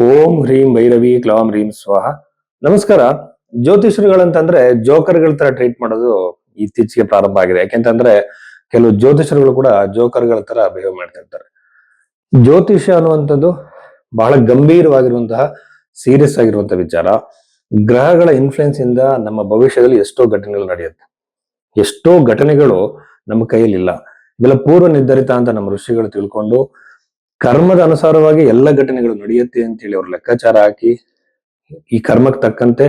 ಓಂ ಹ್ರೀಂ ಭೈರವಿ ಕ್ಲೌಂ ಹ್ರೀಂ ಸ್ವಾಹ. ನಮಸ್ಕಾರ. ಜ್ಯೋತಿಷರುಗಳಂತಂದ್ರೆ ಜೋಕರ್ಗಳ ತರ ಟ್ರೀಟ್ ಮಾಡೋದು ಇತ್ತೀಚೆಗೆ ಪ್ರಾರಂಭ ಆಗಿದೆ. ಯಾಕೆಂತಂದ್ರೆ ಕೆಲವು ಜ್ಯೋತಿಷರುಗಳು ಕೂಡ ಜೋಕರ್ಗಳ ತರ ಬಿಹೇವ್ ಮಾಡ್ತಾ ಇರ್ತಾರೆ. ಜ್ಯೋತಿಷ್ಯ ಅನ್ನುವಂಥದ್ದು ಬಹಳ ಗಂಭೀರವಾಗಿರುವಂತಹ ಸೀರಿಯಸ್ ಆಗಿರುವಂತಹ ವಿಚಾರ. ಗ್ರಹಗಳ ಇನ್ಫ್ಲುಯೆನ್ಸ್ ಇಂದ ನಮ್ಮ ಭವಿಷ್ಯದಲ್ಲಿ ಎಷ್ಟೋ ಘಟನೆಗಳು ನಡೆಯುತ್ತೆ. ಎಷ್ಟೋ ಘಟನೆಗಳು ನಮ್ಮ ಕೈಯಲ್ಲಿ ಇಲ್ಲ. ಇವೆಲ್ಲ ಪೂರ್ವ ನಿರ್ಧರಿತ ಅಂತ ನಮ್ಮ ಋಷಿಗಳು ತಿಳ್ಕೊಂಡು ಕರ್ಮದ ಅನುಸಾರವಾಗಿ ಎಲ್ಲ ಘಟನೆಗಳು ನಡೆಯುತ್ತೆ ಅಂತ ಹೇಳಿ ಅವ್ರು ಲೆಕ್ಕಾಚಾರ ಹಾಕಿ ಈ ಕರ್ಮಕ್ಕೆ ತಕ್ಕಂತೆ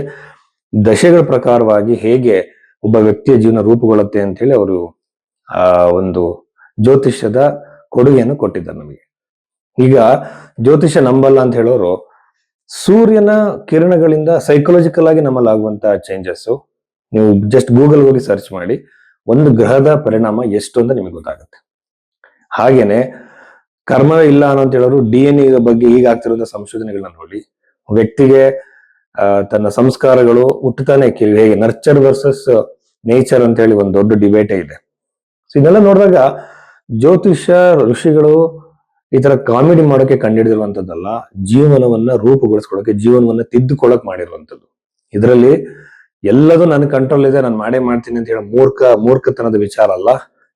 ದಶೆಗಳ ಪ್ರಕಾರವಾಗಿ ಹೇಗೆ ಒಬ್ಬ ವ್ಯಕ್ತಿಯ ಜೀವನ ರೂಪುಗೊಳ್ಳುತ್ತೆ ಅಂತ ಹೇಳಿ ಅವರು ಒಂದು ಜ್ಯೋತಿಷ್ಯದ ಕೊಡುಗೆಯನ್ನು ಕೊಟ್ಟಿದ್ದಾರೆ ನಮಗೆ. ಈಗ ಜ್ಯೋತಿಷ್ಯ ನಂಬಲ್ಲ ಅಂತ ಹೇಳೋರು ಸೂರ್ಯನ ಕಿರಣಗಳಿಂದ ಸೈಕಲಾಜಿಕಲ್ ಆಗಿ ನಮ್ಮಲ್ಲಿ ಆಗುವಂತಹ ಚೇಂಜಸ್ ನೀವು ಜಸ್ಟ್ ಗೂಗಲ್ ಹೋಗಿ ಸರ್ಚ್ ಮಾಡಿ ಒಂದು ಗ್ರಹದ ಪರಿಣಾಮ ಎಷ್ಟು ಅಂತ ನಿಮಗೆ ಗೊತ್ತಾಗುತ್ತೆ. ಹಾಗೇನೆ ಕರ್ಮವೇ ಇಲ್ಲ ಅಂತ ಹೇಳೋರು DNA ಬಗ್ಗೆ ಈಗ ಆಗ್ತಿರೋ ಸಂಶೋಧನೆಗಳನ್ನ ನೋಡಿ ವ್ಯಕ್ತಿಗೆ ತನ್ನ ಸಂಸ್ಕಾರಗಳು ಹುಟ್ಟುತ್ತಾನೆ ಹೇಗೆ ನರ್ಚರ್ ವರ್ಸಸ್ ನೇಚರ್ ಅಂತ ಹೇಳಿ ಒಂದು ದೊಡ್ಡ ಡಿಬೇಟೇ ಇದೆ. ಸೊ ಇದೆಲ್ಲ ನೋಡಿದಾಗ ಜ್ಯೋತಿಷ್ಯ ಋಷಿಗಳು ಈ ತರ ಕಾಮಿಡಿ ಮಾಡೋಕೆ ಕಂಡುಹಿಡಿದಿರುವಂತದ್ದಲ್ಲ, ಜೀವನವನ್ನ ರೂಪುಗೊಳಿಸ್ಕೊಳ್ಳೋಕೆ, ಜೀವನವನ್ನ ತಿದ್ದುಕೊಳ್ಳಕ್ ಮಾಡಿರುವಂತದ್ದು. ಇದರಲ್ಲಿ ಎಲ್ಲದೂ ನನ್ನ ಕಂಟ್ರೋಲ್ ಇದೆ, ನಾನು ಮಾಡೇ ಮಾಡ್ತೀನಿ ಅಂತ ಹೇಳೋ ಮೂರ್ಖತನದ ವಿಚಾರ ಅಲ್ಲ.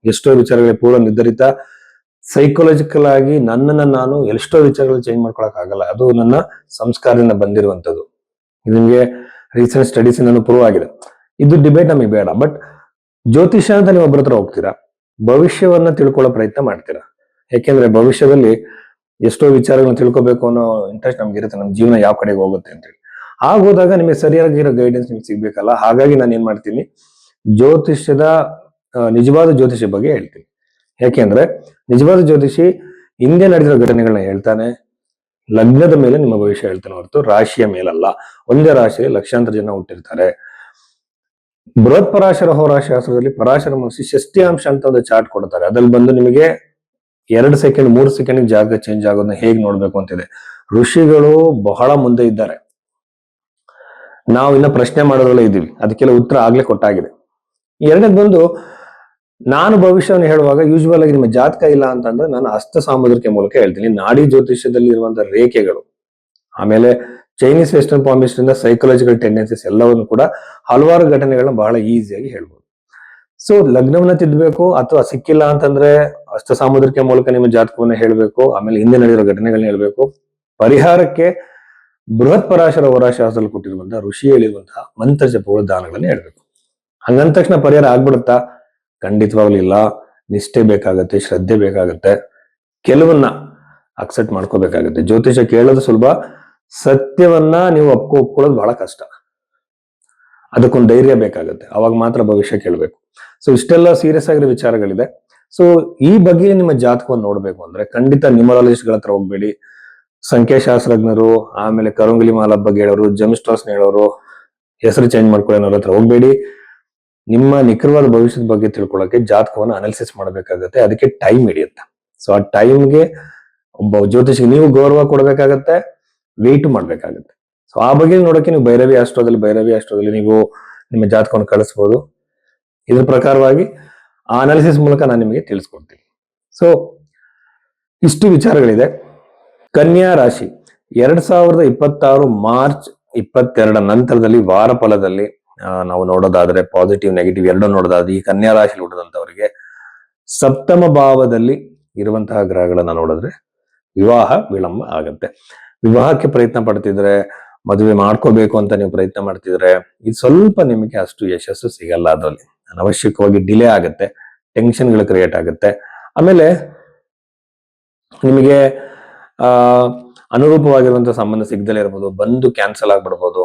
ಎಷ್ಟೋ ವಿಚಾರಗಳಿಗೆ ಪೂರ್ವ ನಿರ್ಧರಿತ ಸೈಕಲಾಜಿಕಲ್ ಆಗಿ ನನ್ನನ್ನ ನಾನು ಎಷ್ಟೋ ವಿಚಾರಗಳು ಚೇಂಜ್ ಮಾಡ್ಕೊಳಕ್ ಆಗಲ್ಲ. ಅದು ನನ್ನ ಸಂಸ್ಕಾರದಿಂದ ಬಂದಿರುವಂತದ್ದು. ನಿಮ್ಗೆ ರೀಸೆಂಟ್ ಸ್ಟಡೀಸ್ ಇಂದ ಪ್ರೂವ್ ಆಗಿದೆ. ಇದು ಡಿಬೇಟ್ ನಮಗೆ ಬೇಡ. ಬಟ್ ಜ್ಯೋತಿಷ್ಯ ಅಂತ ನೀವು ಒಬ್ಬರ ಹತ್ರ ಹೋಗ್ತೀರಾ, ಭವಿಷ್ಯವನ್ನ ತಿಳ್ಕೊಳ್ಳೋ ಪ್ರಯತ್ನ ಮಾಡ್ತೀರಾ. ಯಾಕೆಂದ್ರೆ ಭವಿಷ್ಯದಲ್ಲಿ ಎಷ್ಟೋ ವಿಚಾರಗಳನ್ನ ತಿಳ್ಕೊಬೇಕು ಅನ್ನೋ ಇಂಟ್ರೆಸ್ಟ್ ನಮ್ಗೆ ಇರುತ್ತೆ, ನಮ್ಮ ಜೀವನ ಯಾವ ಕಡೆಗೆ ಹೋಗುತ್ತೆ ಅಂತೇಳಿ. ಹೋದಾಗ ನಿಮಗೆ ಸರಿಯಾಗಿರೋ ಗೈಡೆನ್ಸ್ ನಿಮ್ಗೆ ಸಿಗ್ಬೇಕಲ್ಲ. ಹಾಗಾಗಿ ನಾನು ಏನ್ ಮಾಡ್ತೀನಿ, ಜ್ಯೋತಿಷ್ಯದ ನಿಜವಾದ ಜ್ಯೋತಿಷ್ಯ ಬಗ್ಗೆ ಹೇಳ್ತೀನಿ. ಯಾಕೆಂದ್ರೆ ನಿಜವಾದ ಜ್ಯೋತಿಷಿ ಹಿಂದೆ ನಡೆದಿರೋ ಘಟನೆಗಳನ್ನ ಹೇಳ್ತಾನೆ, ಲಗ್ನದ ಮೇಲೆ ನಿಮ್ಮ ಭವಿಷ್ಯ ಹೇಳ್ತಾನೆ ಹೊರತು ರಾಶಿಯ ಮೇಲಲ್ಲ. ಒಂದೇ ರಾಶಿಯಲ್ಲಿ ಲಕ್ಷಾಂತರ ಜನ ಹುಟ್ಟಿರ್ತಾರೆ. ಬೃಹತ್ ಪರಾಶರ ಹೋರಾಶಾಸ್ತ್ರದಲ್ಲಿ ಪರಾಶರ ಮಹರ್ಷಿ ಷಷ್ಠ್ಯಾಂಶ ಅಂತ ಒಂದು ಚಾರ್ಟ್ ಕೊಡ್ತಾರೆ. ಅದ್ರಲ್ಲಿ ಬಂದು ನಿಮಗೆ 2 ಸೆಕೆಂಡ್ 3 ಸೆಕೆಂಡ್ ಜಾಗ ಚೇಂಜ್ ಆಗೋದನ್ನ ಹೇಗೆ ನೋಡ್ಬೇಕು ಅಂತಿದೆ. ಋಷಿಗಳು ಬಹಳ ಮುಂದೆ ಇದ್ದಾರೆ, ನಾವು ಇನ್ನ ಪ್ರಶ್ನೆ ಮಾಡೋದ್ರಲ್ಲೇ ಇದ್ದೀವಿ. ಅದಕ್ಕೆಲ್ಲ ಉತ್ತರ ಆಗ್ಲೇ ಕೊಟ್ಟಾಗಿದೆ. ಎರಡನೇದು ಬಂದು, ನಾನು ಭವಿಷ್ಯವನ್ನು ಹೇಳುವಾಗ ಯೂಶುವಲ್ ಆಗಿ ನಿಮ್ಮ ಜಾತಕ ಇಲ್ಲ ಅಂತಂದ್ರೆ ನಾನು ಹಸ್ತ ಸಾಮುದ್ರಿಕೆ ಮೂಲಕ ಹೇಳ್ತೀನಿ. ನಾಡಿ ಜ್ಯೋತಿಷ್ಯದಲ್ಲಿ ಇರುವಂತಹ ರೇಖೆಗಳು, ಆಮೇಲೆ ಚೈನೀಸ್ ವೆಸ್ಟರ್ನ್ ಪಾಮಿಸ್ಟ್ರಿ ಇಂದ ಸೈಕಲಾಜಿಕಲ್ ಟೆಂಡೆನ್ಸೀಸ್ ಎಲ್ಲವನ್ನು ಕೂಡ ಹಲವಾರು ಘಟನೆಗಳನ್ನ ಬಹಳ ಈಸಿಯಾಗಿ ಹೇಳ್ಬೋದು. ಸೊ ಲಗ್ನವನ್ನ ತಿದ್ದಬೇಕು ಅಥವಾ ಸಿಕ್ಕಿಲ್ಲ ಅಂತಂದ್ರೆ ಹಸ್ತ ಸಾಮುದ್ರಿಕೆ ಮೂಲಕ ನಿಮ್ಮ ಜಾತಕವನ್ನ ಹೇಳ್ಬೇಕು. ಆಮೇಲೆ ಹಿಂದೆ ನಡೆದಿರೋ ಘಟನೆಗಳನ್ನ ಹೇಳ್ಬೇಕು. ಪರಿಹಾರಕ್ಕೆ ಬೃಹತ್ ಪರಾಶರ ಹೋರಾಶಾಸ್ತ್ರದಲ್ಲಿ ಕೊಟ್ಟಿರುವಂತಹ ಋಷಿ ಹೇಳಿರುವಂತಹ ಮಂತ್ರ ಜಪಗಳ ದಾನಗಳನ್ನ ಹೇಳ್ಬೇಕು. ಹಂಗಂದ ತಕ್ಷಣ ಪರಿಹಾರ ಆಗ್ಬಿಡುತ್ತಾ? ಖಂಡಿತವಾಗ್ಲೂ ಇಲ್ಲ. ನಿಷ್ಠೆ ಬೇಕಾಗತ್ತೆ, ಶ್ರದ್ಧೆ ಬೇಕಾಗತ್ತೆ, ಕೆಲವನ್ನ ಅಕ್ಸೆಪ್ಟ್ ಮಾಡ್ಕೋಬೇಕಾಗತ್ತೆ. ಜ್ಯೋತಿಷ ಕೇಳೋದು ಸುಲಭ, ಸತ್ಯವನ್ನ ನೀವು ಒಪ್ಕೊಳ್ಳೋದು ಬಹಳ ಕಷ್ಟ. ಅದಕ್ಕೊಂದು ಧೈರ್ಯ ಬೇಕಾಗುತ್ತೆ, ಅವಾಗ ಮಾತ್ರ ಭವಿಷ್ಯ ಕೇಳಬೇಕು. ಸೊ ಇಷ್ಟೆಲ್ಲ ಸೀರಿಯಸ್ ಆಗಿರೋ ವಿಚಾರಗಳಿದೆ. ಸೊ ಈ ಬಗ್ಗೆ ನಿಮ್ಮ ಜಾತಕವನ್ನು ನೋಡ್ಬೇಕು ಅಂದ್ರೆ ಖಂಡಿತ ನ್ಯೂಮರಾಲಜಿಸ್ಟ್ ಗಳ ಹತ್ರ ಹೋಗ್ಬೇಡಿ. ಸಂಖ್ಯಾಶಾಸ್ತ್ರಜ್ಞರು, ಆಮೇಲೆ ಕರಂಗುಲಿ ಮಾಲ ಬಗ್ಗೆ ಹೇಳೋರು, ಜೆಮ್ಸ್ಟೋನ್ಸ್ ಹೇಳೋರು, ಹೆಸರು ಚೇಂಜ್ ಮಾಡ್ಕೊಳ್ಳೋರ ಹತ್ರ ಹೋಗ್ಬೇಡಿ. ನಿಮ್ಮ ನಿಖರವಾದ ಭವಿಷ್ಯದ ಬಗ್ಗೆ ತಿಳ್ಕೊಳ್ಳೋಕೆ ಜಾತಕವನ್ನು ಅನಾಲಿಸಿಸ್ ಮಾಡಬೇಕಾಗತ್ತೆ. ಅದಕ್ಕೆ ಟೈಮ್ ಹಿಡಿಯುತ್ತೆ. ಸೊ ಆ ಟೈಮ್ಗೆ ಒಬ್ಬ ಜ್ಯೋತಿಷಿಗೆ ನೀವು ಗೌರವ ಕೊಡ್ಬೇಕಾಗತ್ತೆ, ವೆಯ್ಟ್ ಮಾಡ್ಬೇಕಾಗತ್ತೆ. ಸೊ ಆ ಬಗ್ಗೆ ನೋಡೋಕೆ ನೀವು ಭೈರವಿ ಅಸ್ಟ್ರೋದಲ್ಲಿ ನೀವು ನಿಮ್ಮ ಜಾತಕವನ್ನು ಕಳಿಸ್ಬೋದು. ಇದ್ರ ಪ್ರಕಾರವಾಗಿ ಆ ಅನಾಲಿಸಿಸ್ ಮೂಲಕ ನಾನು ನಿಮಗೆ ತಿಳಿಸ್ಕೊಡ್ತೀನಿ. ಸೊ ಇಷ್ಟು ವಿಚಾರಗಳಿದೆ. ಕನ್ಯಾ ರಾಶಿ 2026 ಮಾರ್ಚ್ 22 ನಂತರದಲ್ಲಿ ವಾರ ಫಲದಲ್ಲಿ ನಾವು ನೋಡೋದಾದ್ರೆ ಪಾಸಿಟಿವ್ ನೆಗೆಟಿವ್ ಎರಡೂ ನೋಡೋದಾದ್ರೆ ಈ ಕನ್ಯಾ ರಾಶಿಯಲ್ಲಿ ಹುಟ್ಟಿದಂತವರಿಗೆ ಸಪ್ತಮ ಭಾವದಲ್ಲಿ ಇರುವಂತಹ ಗ್ರಹಗಳನ್ನ ನೋಡಿದ್ರೆ ವಿವಾಹ ವಿಳಂಬ ಆಗತ್ತೆ. ವಿವಾಹಕ್ಕೆ ಪ್ರಯತ್ನ ಪಡ್ತಿದ್ರೆ, ಮದುವೆ ಮಾಡ್ಕೋಬೇಕು ಅಂತ ನೀವು ಪ್ರಯತ್ನ ಮಾಡ್ತಿದ್ರೆ ಇದು ಸ್ವಲ್ಪ ನಿಮಗೆ ಅಷ್ಟು ಯಶಸ್ಸು ಸಿಗಲ್ಲ. ಅದರಲ್ಲಿ ಅನವಶ್ಯಕವಾಗಿ ಡಿಲೇ ಆಗುತ್ತೆ, ಟೆನ್ಷನ್ಗಳು ಕ್ರಿಯೇಟ್ ಆಗುತ್ತೆ. ಆಮೇಲೆ ನಿಮಗೆ ಅನುರೂಪವಾಗಿರುವಂತಹ ಸಂಬಂಧ ಸಿಗದಲೇ ಇರ್ಬೋದು, ಬಂದು ಕ್ಯಾನ್ಸಲ್ ಆಗ್ಬಿಡ್ಬೋದು,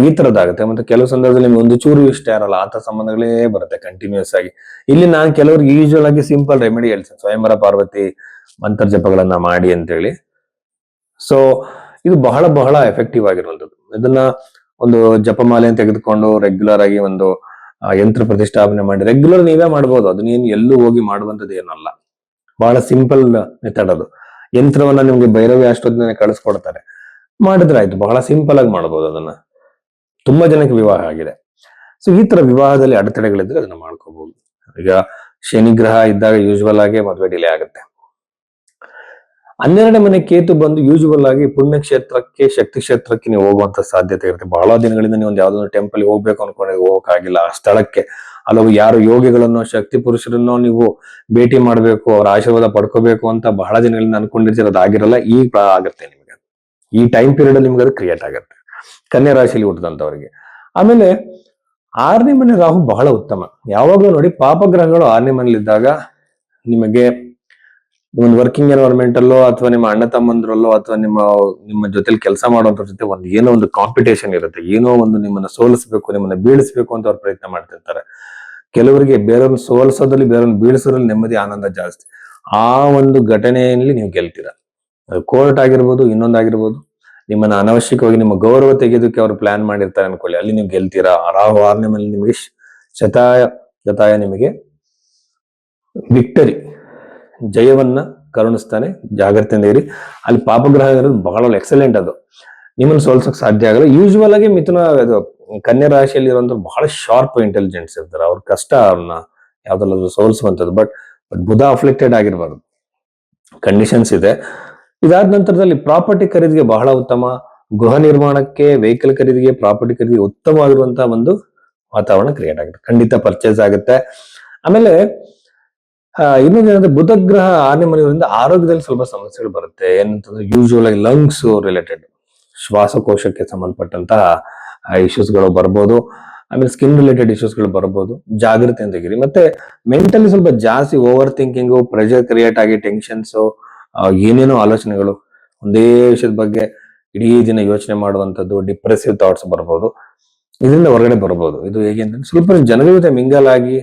ಈ ತರದಾಗುತ್ತೆ. ಮತ್ತೆ ಕೆಲವು ಸಂದರ್ಭದಲ್ಲಿ ನಿಮ್ಗೆ ಒಂದು ಚೂರು ಇಷ್ಟ ಇರಲ್ಲ, ಆತ ಸಂಬಂಧಗಳೇ ಬರುತ್ತೆ ಕಂಟಿನ್ಯೂಸ್ ಆಗಿ. ಇಲ್ಲಿ ನಾನು ಕೆಲವರಿಗೆ ಯೂಶುವಲ್ ಆಗಿ ಸಿಂಪಲ್ ರೆಮಿಡಿ ಹೇಳ್ತೀನಿ, ಸ್ವಯಂವರ ಪಾರ್ವತಿ ಮಂತ್ರ ಜಪಗಳನ್ನ ಮಾಡಿ ಅಂತೇಳಿ. ಸೊ ಇದು ಬಹಳ ಬಹಳ ಎಫೆಕ್ಟಿವ್ ಆಗಿರುವಂತದ್ದು. ಇದನ್ನ ಒಂದು ಜಪಮಾಲೆಯನ್ನು ತೆಗೆದುಕೊಂಡು ರೆಗ್ಯುಲರ್ ಆಗಿ ಒಂದು ಯಂತ್ರ ಪ್ರತಿಷ್ಠಾಪನೆ ಮಾಡಿ ರೆಗ್ಯುಲರ್ ನೀವೇ ಮಾಡ್ಬೋದು. ಅದನ್ನೇನು ಎಲ್ಲೂ ಹೋಗಿ ಮಾಡುವಂತದ್ದು ಏನಲ್ಲ, ಬಹಳ ಸಿಂಪಲ್ ಮೆಥಡ್ ಅದು. ಯಂತ್ರವನ್ನ ನಿಮ್ಗೆ ಭೈರವಿ ಅಷ್ಟೊತ್ತಿನ ಕಳಿಸ್ಕೊಡ್ತಾರೆ, ಮಾಡಿದ್ರೆ ಆಯ್ತು. ಬಹಳ ಸಿಂಪಲ್ ಆಗಿ ಮಾಡ್ಬೋದು ಅದನ್ನ. ತುಂಬಾ ಜನಕ್ಕೆ ವಿವಾಹ ಆಗಿದೆ. ಸೊ ಈ ತರ ವಿವಾಹದಲ್ಲಿ ಅಡೆತಡೆಗಳಿದ್ರೆ ಅದನ್ನ ಮಾಡ್ಕೋಬಹುದು. ಈಗ ಶನಿ ಗ್ರಹ ಇದ್ದಾಗ ಯೂಶುವಲ್ ಆಗಿ ಮದುವೆ ಡಿಲೇ ಆಗುತ್ತೆ. 12ನೇ ಮನೆ ಕೇತು ಬಂದು ಯೂಶುವಲ್ ಆಗಿ ಪುಣ್ಯಕ್ಷೇತ್ರಕ್ಕೆ, ಶಕ್ತಿ ಕ್ಷೇತ್ರಕ್ಕೆ ನೀವು ಹೋಗುವಂತ ಸಾಧ್ಯತೆ ಇರುತ್ತೆ. ಬಹಳ ದಿನಗಳಿಂದ ನೀವು ಒಂದು ಯಾವ್ದೋ ಟೆಂಪಲ್ ಹೋಗ್ಬೇಕು ಅನ್ಕೊಂಡ್ರೆ ಹೋಗಕ್ಕಾಗಿಲ್ಲ ಆ ಸ್ಥಳಕ್ಕೆ. ಅಲ್ಲವು ಯಾರು ಯೋಗಿಗಳನ್ನೋ, ಶಕ್ತಿ ಪುರುಷರನ್ನೋ ನೀವು ಭೇಟಿ ಮಾಡ್ಬೇಕು, ಅವ್ರ ಆಶೀರ್ವಾದ ಪಡ್ಕೋಬೇಕು ಅಂತ ಬಹಳ ದಿನಗಳಿಂದ ಅನ್ಕೊಂಡಿರ್ತೀರ, ಅದಾಗಿರಲ್ಲ. ಈಗ ಆಗುತ್ತೆ ನಿಮ್ಗೆ. ಈ ಟೈಮ್ ಪೀರಿಯಡ್ ಅಲ್ಲಿ ನಿಮ್ಗೆ ಅದು ಕ್ರಿಯೇಟ್ ಆಗುತ್ತೆ, ಕನ್ಯಾ ರಾಶಿಯಲ್ಲಿ ಹುಟ್ಟಿದಂತವರಿಗೆ. ಆಮೇಲೆ 6ನೇ ಮನೆ ರಾಹು ಬಹಳ ಉತ್ತಮ. ಯಾವಾಗಲೂ ನೋಡಿ, ಪಾಪಗ್ರಹಗಳು 6ನೇ ಮನೇಲಿ ಇದ್ದಾಗ ನಿಮಗೆ ಒಂದು ವರ್ಕಿಂಗ್ ಎನ್ವೈರನ್ಮೆಂಟ್ ಅಲ್ಲೋ ಅಥವಾ ನಿಮ್ಮ ಅಣ್ಣ ತಮ್ಮಂದ್ರಲ್ಲೋ ಅಥವಾ ನಿಮ್ಮ ಜೊತೆಲಿ ಕೆಲಸ ಮಾಡುವಂತ ಜೊತೆ ಏನೋ ಒಂದು ಕಾಂಪಿಟೇಷನ್ ಇರುತ್ತೆ. ಏನೋ ಒಂದು ನಿಮ್ಮನ್ನ ಸೋಲಿಸ್ಬೇಕು, ನಿಮ್ಮನ್ನ ಬೀಳಿಸ್ಬೇಕು ಅಂತ ಅವ್ರು ಪ್ರಯತ್ನ ಮಾಡ್ತಿರ್ತಾರೆ. ಕೆಲವರಿಗೆ ಬೇರೆಯವ್ರನ್ನ ಸೋಲಿಸೋದ್ರಲ್ಲಿ, ಬೇರೆಯವ್ರನ್ನ ಬೀಳಿಸೋದ್ರಲ್ಲಿ ನೆಮ್ಮದಿ, ಆನಂದ ಜಾಸ್ತಿ. ಆ ಒಂದು ಘಟನೆಯಲ್ಲಿ ನೀವು ಗೆಲ್ತೀರ. ಕೋರ್ಟ್ ಆಗಿರ್ಬೋದು, ಇನ್ನೊಂದಾಗಿರ್ಬೋದು. ನಿಮ್ಮನ್ನ ಅನವಶ್ಯಕವಾಗಿ ನಿಮ್ಮ ಗೌರವ ತೆಗೆಯೋದಕ್ಕೆ ಅವ್ರು ಪ್ಲಾನ್ ಮಾಡಿರ್ತಾರೆ ಅನ್ಕೊಳ್ಳಿ, ಅಲ್ಲಿ ನೀವು ಗೆಲ್ತೀರಾ. ರಾಹು 6ನೇ ಮನೇಲಿ ನಿಮಗೆ ಶತಾಯ ನಿಮಗೆ ವಿಕ್ಟರಿ, ಜಯವನ್ನ ಕರುಣಿಸ್ತಾನೆ. ಜಾಗ್ರತೆಯಿಂದ ಇರಿ. ಅಲ್ಲಿ ಪಾಪಗ್ರಹ ಇರೋದು ಬಹಳ ಎಕ್ಸಲೆಂಟ್. ಅದು ನಿಮ್ಮನ್ನು ಸೋಲ್ಸಕ್ ಸಾಧ್ಯ ಆಗಲ್ಲ. ಯೂಶುವಲ್ ಆಗಿ ಅದು ಕನ್ಯಾ ರಾಶಿಯಲ್ಲಿ ಇರುವಂತ ಬಹಳ ಶಾರ್ಪ್ ಇಂಟೆಲಿಜೆನ್ಸ್ ಇರ್ತಾರೆ. ಅವ್ರ ಕಷ್ಟ ಅವ್ರನ್ನ ಯಾವ್ದ್ರಲ್ಲಾದ್ರೂ ಸೋಲ್ಸುವಂಥದ್ದು. ಬಟ್ ಬುಧ ಅಫ್ಲಿಕ್ಟೆಡ್ ಆಗಿರ್ಬಾರ್ದು, ಕಂಡೀಷನ್ಸ್ ಇದೆ. ಇದಾದ ನಂತರದಲ್ಲಿ ಪ್ರಾಪರ್ಟಿ ಖರೀದಿಗೆ ಬಹಳ ಉತ್ತಮ. ಗೃಹ ನಿರ್ಮಾಣಕ್ಕೆ, ವೆಹಿಕಲ್ ಖರೀದಿಗೆ, ಪ್ರಾಪರ್ಟಿ ಖರೀದಿಗೆ ಉತ್ತಮವಾಗಿರುವಂತಹ ಒಂದು ವಾತಾವರಣ ಕ್ರಿಯೇಟ್ ಆಗುತ್ತೆ. ಖಂಡಿತ ಪರ್ಚೇಸ್ ಆಗುತ್ತೆ. ಆಮೇಲೆ ಇನ್ನೊಂದೇನಂದ್ರೆ, ಬುಧ ಗ್ರಹ 6ನೇ ಮನೆಯಿಂದ ಆರೋಗ್ಯದಲ್ಲಿ ಸ್ವಲ್ಪ ಸಮಸ್ಯೆಗಳು ಬರುತ್ತೆ. ಏನಂತಂದ್ರೆ ಯೂಶುವಲ್ ಆಗಿ ಲಂಗ್ಸ್ ರಿಲೇಟೆಡ್, ಶ್ವಾಸಕೋಶಕ್ಕೆ ಸಂಬಂಧಪಟ್ಟಂತಹ ಇಶ್ಯೂಸ್ಗಳು ಬರ್ಬೋದು. ಆಮೇಲೆ ಸ್ಕಿನ್ ರಿಲೇಟೆಡ್ ಇಶ್ಯೂಸ್ಗಳು ಬರ್ಬೋದು. ಜಾಗೃತಿಯಿಂದಾಗಿರಿ. ಮತ್ತೆ ಮೆಂಟಲಿ ಸ್ವಲ್ಪ ಜಾಸ್ತಿ ಓವರ್ ಥಿಂಕಿಂಗು, ಪ್ರೆಷರ್ ಕ್ರಿಯೇಟ್ ಆಗಿ ಟೆನ್ಷನ್ಸ್, ಏನೇನೋ ಆಲೋಚನೆಗಳು, ಒಂದೇ ವಿಷಯದ ಬಗ್ಗೆ ಇಡೀ ದಿನ ಯೋಚನೆ ಮಾಡುವಂಥದ್ದು, ಡಿಪ್ರೆಸಿವ್ ಥಾಟ್ಸ್ ಬರ್ಬೋದು. ಇದರಿಂದ ಹೊರಗಡೆ ಬರ್ಬೋದು. ಇದು ಹೇಗೆ ಅಂತಂದ್ರೆ, ಸ್ವಲ್ಪ ಜನರ ಜೊತೆ ಮಿಂಗಲ್ ಆಗಿ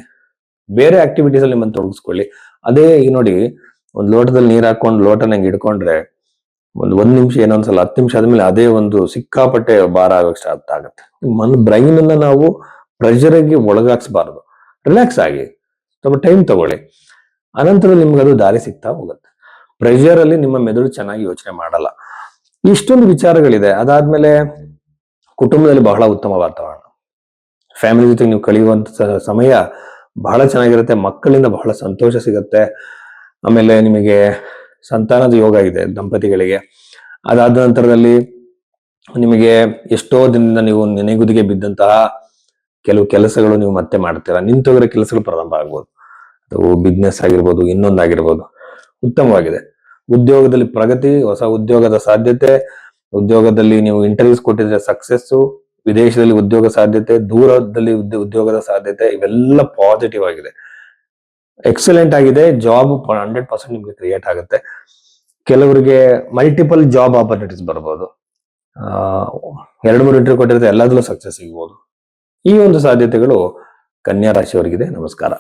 ಬೇರೆ ಆಕ್ಟಿವಿಟೀಸ್ ಅಲ್ಲಿ ನಿಮ್ಮನ್ನು ತೊಡಗಿಸ್ಕೊಳ್ಳಿ. ಅದೇ ಈಗ ನೋಡಿ, ಒಂದು ಲೋಟದಲ್ಲಿ ನೀರ್ ಹಾಕೊಂಡು ಲೋಟನ ಹಂಗೆ ಹಿಡ್ಕೊಂಡ್ರೆ ಒಂದ್ ನಿಮಿಷ ಏನೊಂದ್ಸಲ 10 ನಿಮಿಷ ಆದ್ಮೇಲೆ ಅದೇ ಒಂದು ಸಿಕ್ಕಾಪಟ್ಟೆ ಭಾರ ಆಗೋಕ್ ಸ್ಟಾರ್ಟ್ ಆಗುತ್ತೆ. ಬ್ರೈನ್ ಅನ್ನ ನಾವು ಪ್ರೆಷರ್ಗೆ ಒಳಗಾಕ್ಸ್ಬಾರ್ದು. ರಿಲ್ಯಾಕ್ಸ್ ಆಗಿ ಸ್ವಲ್ಪ ಟೈಮ್ ತಗೊಳ್ಳಿ. ಅನಂತರ ನಿಮ್ಗೆ ಅದು ದಾರಿ ಸಿಗ್ತಾ ಹೋಗುತ್ತೆ. ಪ್ರೆಷರ್ ಅಲ್ಲಿ ನಿಮ್ಮ ಮೆದುಳು ಚೆನ್ನಾಗಿ ಯೋಚನೆ ಮಾಡಲ್ಲ. ಇಷ್ಟೊಂದು ವಿಚಾರಗಳಿದೆ. ಅದಾದ್ಮೇಲೆ ಕುಟುಂಬದಲ್ಲಿ ಬಹಳ ಉತ್ತಮ ವಾತಾವರಣ. ಫ್ಯಾಮಿಲಿ ಜೊತೆ ನೀವು ಕಳೆಯುವಂತ ಸಮಯ ಬಹಳ ಚೆನ್ನಾಗಿರುತ್ತೆ. ಮಕ್ಕಳಿಂದ ಬಹಳ ಸಂತೋಷ ಸಿಗುತ್ತೆ. ಆಮೇಲೆ ನಿಮಗೆ ಸಂತಾನದ ಯೋಗ ಇದೆ ದಂಪತಿಗಳಿಗೆ. ಅದಾದ ನಂತರದಲ್ಲಿ ನಿಮಗೆ ಎಷ್ಟೋ ದಿನದಿಂದ ನೀವು ನೆನೆಗುದಿಗೆ ಬಿದ್ದಂತಹ ಕೆಲವು ಕೆಲಸಗಳು ನೀವು ಮತ್ತೆ ಮಾಡ್ತೀರಾ. ನಿಂತೋಗಿರೋ ಕೆಲಸಗಳು ಪ್ರಾರಂಭ ಆಗ್ಬೋದು. ಅದು ಬಿಸ್ನೆಸ್ ಆಗಿರ್ಬೋದು, ಇನ್ನೊಂದಾಗಿರ್ಬೋದು. ಉತ್ತಮವಾಗಿದೆ. ಉದ್ಯೋಗದಲ್ಲಿ ಪ್ರಗತಿ, ಹೊಸ ಉದ್ಯೋಗದ ಸಾಧ್ಯತೆ, ಉದ್ಯೋಗದಲ್ಲಿ ನೀವು ಇಂಟರ್ವ್ಯೂಸ್ ಕೊಟ್ಟಿದ್ರೆ ಸಕ್ಸಸ್ಸು, ವಿದೇಶದಲ್ಲಿ ಉದ್ಯೋಗ ಸಾಧ್ಯತೆ, ದೂರದಲ್ಲಿ ಉದ್ಯೋಗದ ಸಾಧ್ಯತೆ, ಇವೆಲ್ಲ ಪಾಸಿಟಿವ್ ಆಗಿದೆ, ಎಕ್ಸಲೆಂಟ್ ಆಗಿದೆ. ಜಾಬ್ 100% ನಿಮ್ಗೆ ಕ್ರಿಯೇಟ್ ಆಗುತ್ತೆ. ಕೆಲವರಿಗೆ ಮಲ್ಟಿಪಲ್ ಜಾಬ್ ಆಪರ್ಚುನಿಟೀಸ್ ಬರ್ಬೋದು. 2-3 ಇಂಟರ್ವ್ಯೂ ಕೊಟ್ಟಿರುತ್ತೆ, ಎಲ್ಲದರಲ್ಲೂ ಸಕ್ಸಸ್ ಸಿಗ್ಬೋದು. ಈ ಒಂದು ಸಾಧ್ಯತೆಗಳು ಕನ್ಯಾ ರಾಶಿಯವರಿಗಿದೆ. ನಮಸ್ಕಾರ.